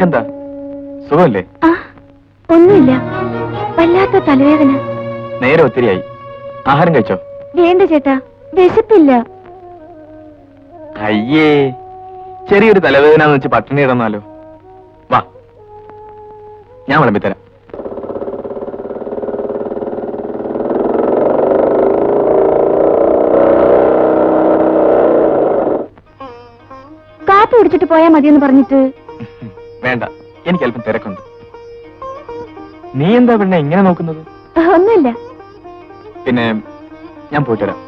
നിനക്കെന്താ സുഖമല്ലേ? ഒന്നുമില്ല, വല്ലാത്ത തലവേദന. നേരെ ഒത്തിരിയായി. ആഹാരം കഴിച്ചോ? വേണ്ട ചേട്ടാ, വിശപ്പില്ല. അയ്യേ, ചെറിയൊരു തലവേദന വെച്ച് പട്ടിണി ഇടന്നാലോ? വാ, ഞാൻ വിളമ്പിത്തരാം. കാപ്പി കുടിച്ചിട്ട് പോയാൽ മതിയെന്ന് പറഞ്ഞിട്ട്. വേണ്ട, എനിക്ക് അല്പം തിരക്കുണ്ട്. നീ എന്താ പിന്നെ ഇങ്ങനെ നോക്കുന്നത്? ഒന്നുമില്ല. പിന്നെ ഞാൻ പോയിട്ട് വരാം.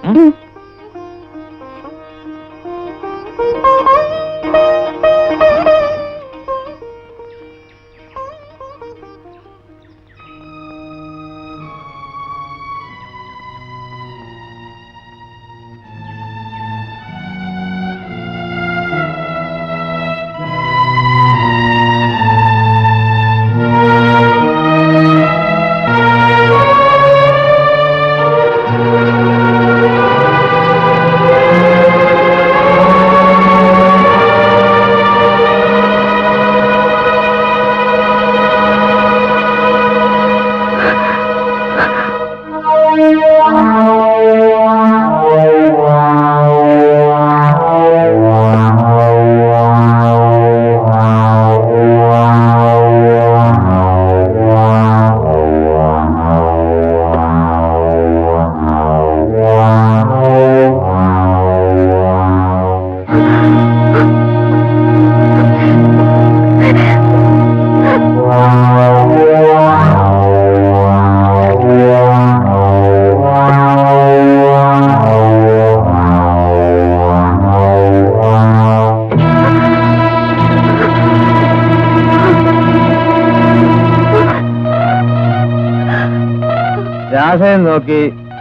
രാസയം നോക്കി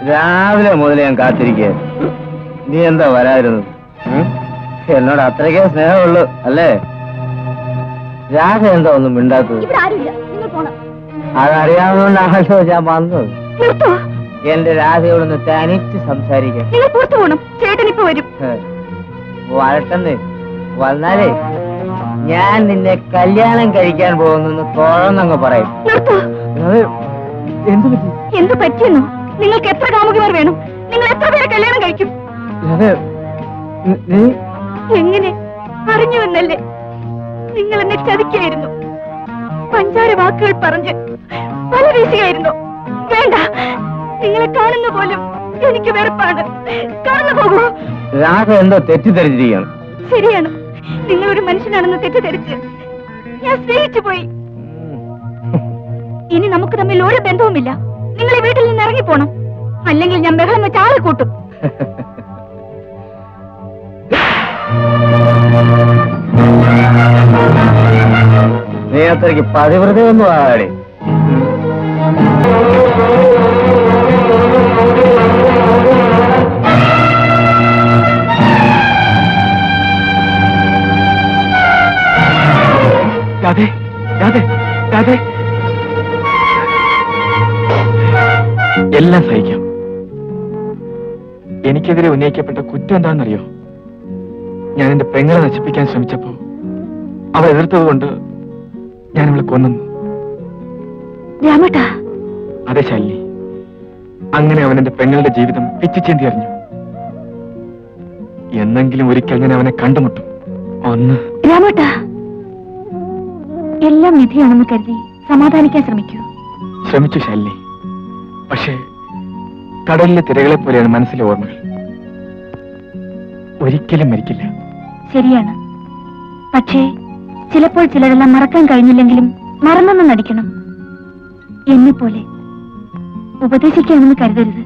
രാവിലെ മുതൽ ഞാൻ കാത്തിരിക്കുക. നീ എന്താ വരാതിരുന്നത്? എന്നോട് അത്രയ്ക്കേ സ്നേഹമുള്ളൂ അല്ലേ? രാസ എന്താ ഒന്നും മിണ്ടാത്തത്? അതറിയാവുന്നതുകൊണ്ടാണല്ലോ ഞാൻ വന്നത്. എന്റെ രാധയോടൊന്ന് തനിച്ച് സംസാരിക്കാം. വരട്ടെന്ന് വന്നാലേ ഞാൻ നിന്നെ കല്യാണം കഴിക്കാൻ പോകുന്നു തുറന്നങ്ങ് പറയും. എന്ത് പറ്റിയെന്നോ? നിങ്ങൾക്ക് എത്ര കാമുകിമാർ വേണം? നിങ്ങൾ എത്ര പേരെ കല്യാണം കഴിക്കും? എങ്ങനെ അറിഞ്ഞുവെന്നല്ലേ? നിങ്ങൾ എന്നെ ചതിക്കായിരുന്നു. പഞ്ചാര വാക്കുകൾ പറഞ്ഞ് പല വീശിയായിരുന്നു. വേണ്ട, നിങ്ങളെ കാണുന്ന പോലും എനിക്ക് വെറുപ്പാണ്. കടന്നു പോകൂ. രാധ എന്തോ തെറ്റിദ്ധരിച്ചിരിക്കുകയാണ്. ശരിയാണ്, നിങ്ങളൊരു മനുഷ്യനാണെന്ന് തെറ്റിദ്ധരിച്ച് ഞാൻ സ്നേഹിച്ചു പോയി. ഇനി നമുക്ക് തമ്മിൽ ഒരു ബന്ധവുമില്ല. നിങ്ങൾ ഈ വീട്ടിൽ നിന്ന് ഇറങ്ങിപ്പോണം, അല്ലെങ്കിൽ ഞാൻ ബഹളം വെച്ച് ആളെ കൂട്ടും. നീ അത്രയ്ക്ക് പതിവ്രതയൊന്നും ആടെ. രാധേ, രാധേ, രാധേ, എല്ലാം സഹിക്കാം. എനിക്കെതിരെ ഉന്നയിക്കപ്പെട്ട കുറ്റം എന്താണെന്നറിയോ? ഞാൻ എന്റെ പെങ്ങളെ നശിപ്പിക്കാൻ ശ്രമിച്ചപ്പോ അവൾ എതിർത്തത് കൊണ്ട് ഞാൻ അവളെ കൊന്നു. അതെ ശാലിനി, അങ്ങനെ അവൻ എന്റെ പെങ്ങളുടെ ജീവിതം പിച്ചിച്ചേന്തി അറിഞ്ഞു. എന്നെങ്കിലും ഒരിക്കൽ ഞാൻ അവനെ കണ്ടുമുട്ടും. ഒന്ന് എല്ലാം വിധിയാണെന്ന് കരുതി സമാധാനിക്കാൻ ശ്രമിക്കൂ. ശ്രമിച്ചു ശാലിനി, പക്ഷേ കടലിലെ തിരകളെ പോലെയാണ് മനസ്സിലെ ഓർമ്മകൾ. ഒരിക്കലും മരിക്കില്ല. ശരിയാണ്, പക്ഷേ ചിലപ്പോൾ ചിലരെല്ലാം മറക്കാൻ കഴിഞ്ഞില്ലെങ്കിലും മറന്നെന്ന് നടിക്കണം. എന്നെ പോലെ ഉപദേശിക്കാമെന്ന് കരുതരുത്.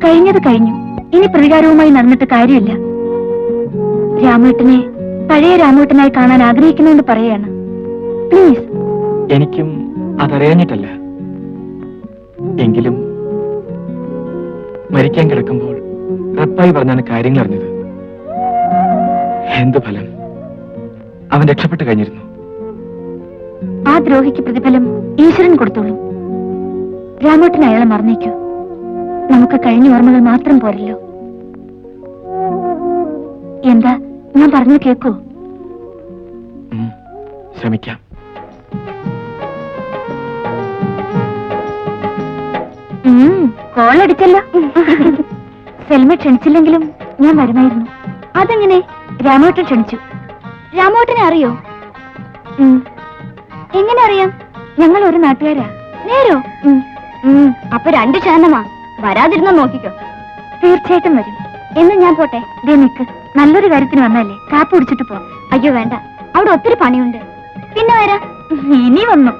കഴിഞ്ഞത് കഴിഞ്ഞു, ഇനി പ്രതികാരവുമായി നടന്നിട്ട് കാര്യമില്ല. രാമേട്ടനെ പഴയ രാമേട്ടനായി കാണാൻ ആഗ്രഹിക്കുന്നുവെന്ന് പറയാണ്. പ്ലീസ്. എനിക്കും അതറിയാഞ്ഞിട്ടല്ല. എങ്കിലും മരിക്കാൻ കിടക്കുമ്പോൾ റപ്പായി പറഞ്ഞാണ് കാര്യങ്ങൾ അറിഞ്ഞത്. എന്ത് ഫലം? അവൻ രക്ഷപ്പെട്ടു കഴിഞ്ഞിരുന്നു. ആ ദ്രോഹിക്ക് പ്രതിഫലം ഈശ്വരൻ കൊടുത്തോളൂ. രാമേട്ടൻ അയാളെ മറന്നേക്കൂ. നമുക്ക് കഴിഞ്ഞ ഓർമ്മകൾ മാത്രം പോരല്ലോ. എന്താ ഞാൻ പറഞ്ഞു കേക്കൂ? ശ്രമിക്കാം. കോളടിച്ചല്ലോ. സെൽമ ക്ഷണിച്ചില്ലെങ്കിലും ഞാൻ വരുമായിരുന്നു. അതെങ്ങനെ? രാമോട്ടൻ ക്ഷണിച്ചു. രാമോട്ടനെ അറിയോ? എങ്ങനെ അറിയാം? ഞങ്ങൾ ഒരു നാട്ടുകാരാ. നേരോ? അപ്പൊ 2 ശതമാ. വരാതിരുന്ന നോക്കിക്കോ. തീർച്ചയായിട്ടും വരും. എന്ന് ഞാൻ പോട്ടെ. ദേ നിക്ക്, നല്ലൊരു കാര്യത്തിന് വന്നല്ലേ, കാപ്പ് കുടിച്ചിട്ട് പോ. അയ്യോ വേണ്ട, അവിടെ ഒത്തിരി പണിയുണ്ട്. പിന്നെ വരാം. ഇനി വന്നു.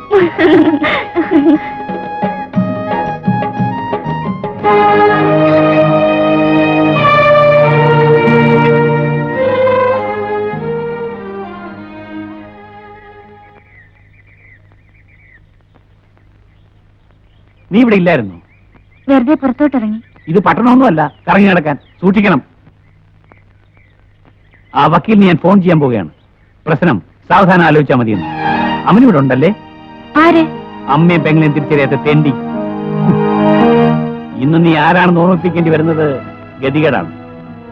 നീ ഇവിടെ ഇല്ലായിരുന്നു? വെറുതെ പുറത്തോട്ടിറങ്ങി. ഇത് പട്ടണമൊന്നുമല്ല, കറങ്ങി നടക്കാൻ സൂക്ഷിക്കണം. ആ വക്കീലിന് ഞാൻ ഫോൺ ചെയ്യാൻ പോവുകയാണ്. പ്രശ്നം സാവധാനം ആലോചിച്ചാൽ മതിയെന്ന്. അവനിവിടെ ഉണ്ടല്ലേ? ആര്? അമ്മയും പെങ്ങളെയും തിരിച്ചറിയാത്ത തെണ്ടി. ഇന്ന് നീ ആരാണെന്ന് ഓർമ്മിപ്പിക്കേണ്ടി വരുന്നത് ഗതികേടാണ്.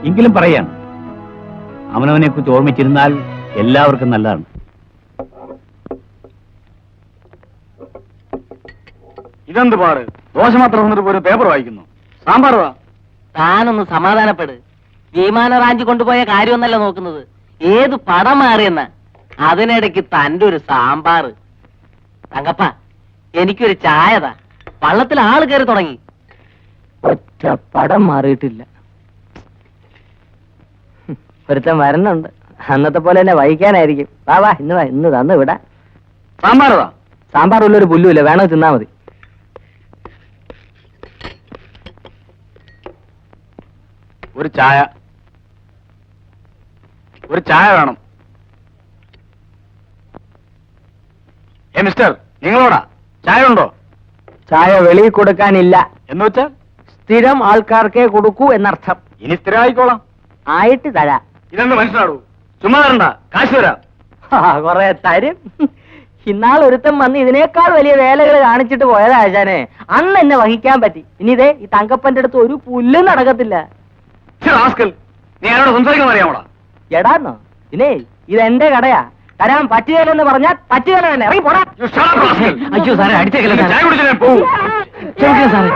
എങ്കിലും പറയാണ്, അവനവനെ കുറിച്ച് ഓർമ്മിച്ചിരുന്നാൽ എല്ലാവർക്കും നല്ലതാണ്. ഇതെന്ത് പാട്? ദോശ മാത്രം വന്നിട്ട് പോലും പേപ്പർ വായിക്കുന്നു. സാമ്പാർ വാ. താനൊന്ന് സമാധാനപ്പെട്. വിമാന റാഞ്ചി കൊണ്ടുപോയ കാര്യമൊന്നല്ല നോക്കുന്നത്, ഏത് പടം മാറിയെന്ന. അതിനിടയ്ക്ക് തന്റെ ഒരു സാമ്പാർ. തങ്കപ്പ, എനിക്കൊരു ചായതാ. വള്ളത്തിൽ ആള് കയറി തുടങ്ങി. ഒറ്റ പടം മാറിയിട്ടില്ല. ഒരുത്തൻ വരുന്നുണ്ട്. അന്നത്തെ പോലെ തന്നെ വഹിക്കാനായിരിക്കും. വാ ഇന്ന് വാ, ഇന്ന് തന്നു വിടാ. സാമ്പാർ വാ. സാമ്പാർ ഉള്ളൊരു പുല്ലുമില്ല, വേണോ തിന്നാ മതി. ഒരു ചായ വേണം. മിസ്റ്റർ, നിങ്ങളോടാ ചായ ഉണ്ടോ? ചായ വെളിയിൽ കൊടുക്കാനില്ല. എന്ന് വെച്ചാൽ സ്ഥിരം ആൾക്കാർക്കേ കൊടുക്കൂ എന്നർത്ഥം. ഇനി സ്ഥിരമായിക്കോളാം. ആയിട്ട് തരാം. ഇതെന്ത് മനസ്സിലാടൂ? ചുമ്മാ തരണ്ട, കാശ് തരാം. കൊറേ തരും. ഇന്നാൾ ഒരുത്തം വന്ന് ഇതിനേക്കാൾ വലിയ വേലകൾ കാണിച്ചിട്ട് പോയതാ ആശാനെ. അന്ന് എന്നെ വഹിക്കാൻ പറ്റി. ഇനി ഇതേ ഈ തങ്കപ്പന്റെ അടുത്ത് ഒരു പുല്ലും നടക്കത്തില്ല. നീ എന്നോട് സംസാരിക്കാൻ അറിയാമോടാ? എടാന്നോ? ഇതേ ഇതെന്റെ കടയാ. തരാൻ പറ്റുകയില്ലെന്ന് പറഞ്ഞാൽ പറ്റുകയില്ല തന്നെ. ഇറങ്ങി പോടാ. അയ്യോ സാറേ, അടിച്ചേക്കല്ലേ സാറേ. ചായ കുടിച്ചു പോവും. ക്ഷമിക്കണം സാറേ,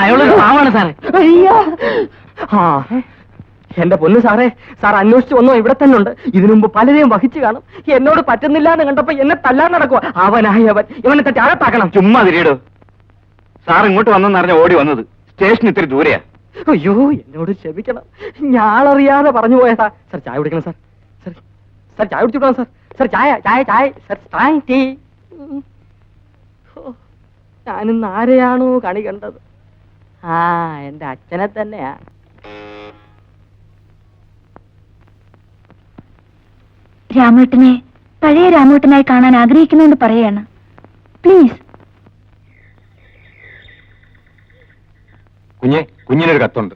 അയാളൊരു പാവാണ് സാറേ. അയ്യോ. എന്റെ പൊന്നു സാറേ, സാർ അന്വേഷിച്ചു വന്നോ? ഇവിടെ തന്നെ ഉണ്ട്. ഇതിനു മുമ്പ് പലരെയും വഹിച്ചു കാണും. എന്നോട് പറ്റുന്നില്ല എന്ന് കണ്ടപ്പോ എന്നെ തല്ലാൻ നടക്കുക. ഇവനെ തട്ടി അകത്താക്കണം. ചുമ്മാ തിരിയിട്. സാർ ഇങ്ങോട്ട് വന്നെന്നറിഞ്ഞ ഓടി വന്നത്. സ്റ്റേഷൻ ഇത്തിരി ദൂരെയാ. അയ്യോ, എന്നോട് ക്ഷമിക്കണം. ഞാനറിയാതെ പറഞ്ഞു പോയതാ. സാർ ചായ കുടിക്കണം സാർ. സാർ ചായ കുടിച്ചിക്കണം സാർ. സാർ ചായ ചായ ചായ സാർ ചായ ടീ. ഞാനിന്ന് ആരെയാണോ കണി കണ്ടത്? എന്റെ അച്ഛനെ തന്നെയാ. രാമേട്ടനെ പഴയ രാമേട്ടനായി കാണാൻ ആഗ്രഹിക്കുന്നുണ്ട് പറയാണ്. പ്ലീസ്. കുഞ്ഞിനൊരു കത്തുണ്ട്.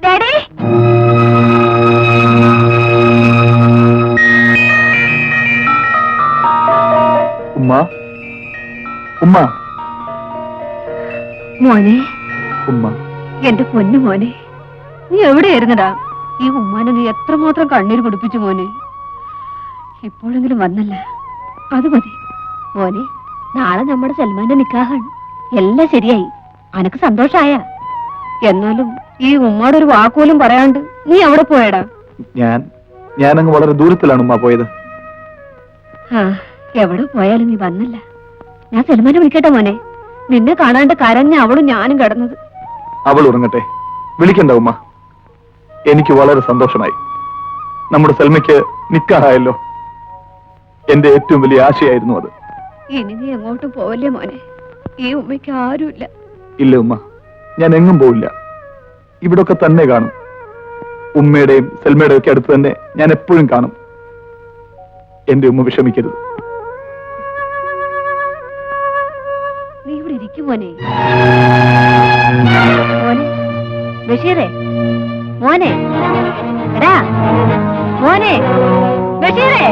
ഡാഡി, ഉമ്മ, ഉമ്മ, മോനെ, ഉമ്മ. എന്റെ പൊന്നു മോനെ, നീ എവിടെയായിരുന്നടാ? ഈ ഉമ്മാനെ നീ എത്രമാത്രം കണ്ണീര് കുടിപ്പിച്ചു മോനെ. ഇപ്പോഴെങ്കിലും വന്നല്ല, അത് മതി മോനെ. നാളെ നമ്മുടെ സൽമാന്റെ നിക്കാഹാണ്. എല്ലാം ശരിയായി. അനക്ക് സന്തോഷായ? എന്നാലും ഈ ഉമ്മയുടെ ഒരു വാക്കുപോലും പറയാണ്ട് നീ എവിടെ പോയടാ? ഞാനങ്ങ് വളരെ ദൂരത്തിലാണ് ഉമ്മ പോയത്. എവിടെ പോയാലും നീ വന്നല്ല. ഞാൻ സൽമാനെ വിളിക്കട്ടെ മോനെ? നിന്നെ കാണാണ്ട് കരഞ്ഞ അവളും ഞാനും കിടന്നത്. അവൾ ഉറങ്ങട്ടെ, വിളിക്കണ്ട ഉമ്മ. എനിക്ക് വളരെ സന്തോഷമായി. നമ്മുടെ സൽമയ്ക്ക് നിക്കാഹായല്ലോ. എന്റെ ഏറ്റവും വലിയ ആശയായിരുന്നു അത്. ഇനി നീ എങ്ങോട്ടും പോവല്ലേ മോനെ? ഈ ഉമ്മയ്ക്ക് ആരുമില്ല. ഇല്ല ഉമ്മ, ഞാൻ എങ്ങും പോവില്ല. ഇവിടൊക്കെ തന്നെ കാണും. ഉമ്മയുടെയും സൽമയുടെയും ഒക്കെ അടുത്ത് തന്നെ ഞാൻ എപ്പോഴും കാണും. എന്റെ ഉമ്മ വിഷമിക്കരുത്. നീ ഇവിടെ ഇരിക്കും മോനെ. മോനെ ബഷീറേ, മോനെ, എടാ ബഷീറേ, ബഷീറേ,